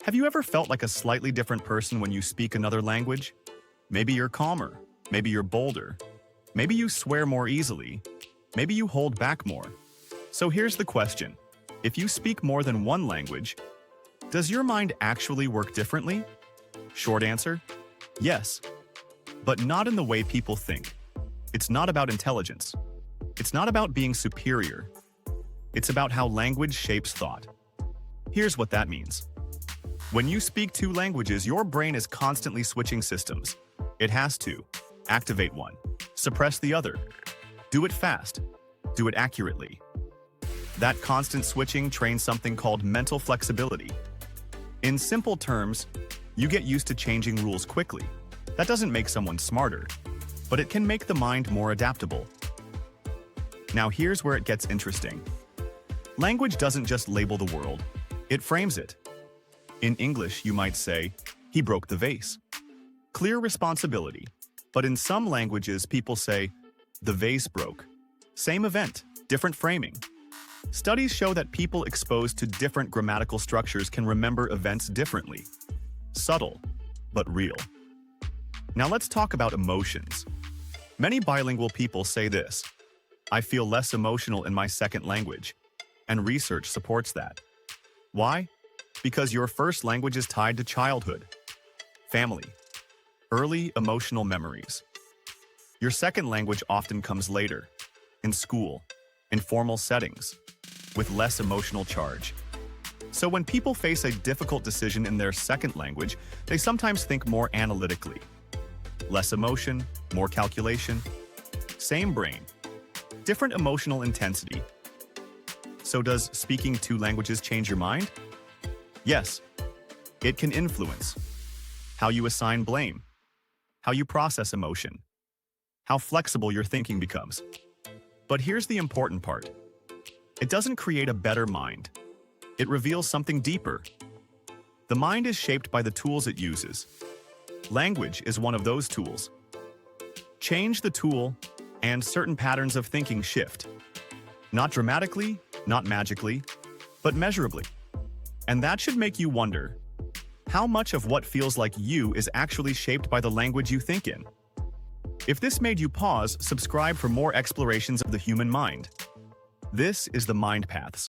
Have you ever felt like a slightly different person when you speak another language? Maybe you're calmer, maybe you're bolder, maybe you swear more easily, maybe you hold back more. So here's the question. If you speak more than one language, does your mind actually work differently? Short answer, yes. But not in the way people think. It's not about intelligence. It's not about being superior. It's about how language shapes thought. Here's what that means. When you speak two languages, your brain is constantly switching systems. It has to activate one, suppress the other, do it fast, do it accurately. That constant switching trains something called mental flexibility. In simple terms, you get used to changing rules quickly. That doesn't make someone smarter, but it can make the mind more adaptable. Now here's where it gets interesting. Language doesn't just label the world, it frames it. In English, you might say, "He broke the vase." Clear responsibility. But in some languages, people say, "The vase broke." Same event, different framing. Studies show that people exposed to different grammatical structures can remember events differently. Subtle, but real. Now let's talk about emotions. Many bilingual people say this, "I feel less emotional in my second language," and research supports that. Why? Because your first language is tied to childhood, family, early emotional memories. Your second language often comes later, in school, in formal settings, with less emotional charge. So when people face a difficult decision in their second language, they sometimes think more analytically. Less emotion, more calculation. Same brain, different emotional intensity. So does speaking two languages change your mind? Yes, it can influence how you assign blame, how you process emotion, how flexible your thinking becomes. But here's the important part. It doesn't create a better mind. It reveals something deeper. The mind is shaped by the tools it uses. Language is one of those tools. Change the tool, and certain patterns of thinking shift. Not dramatically, not magically, but measurably. And that should make you wonder, how much of what feels like you is actually shaped by the language you think in? If this made you pause, subscribe for more explorations of the human mind. This is the Mindpaths.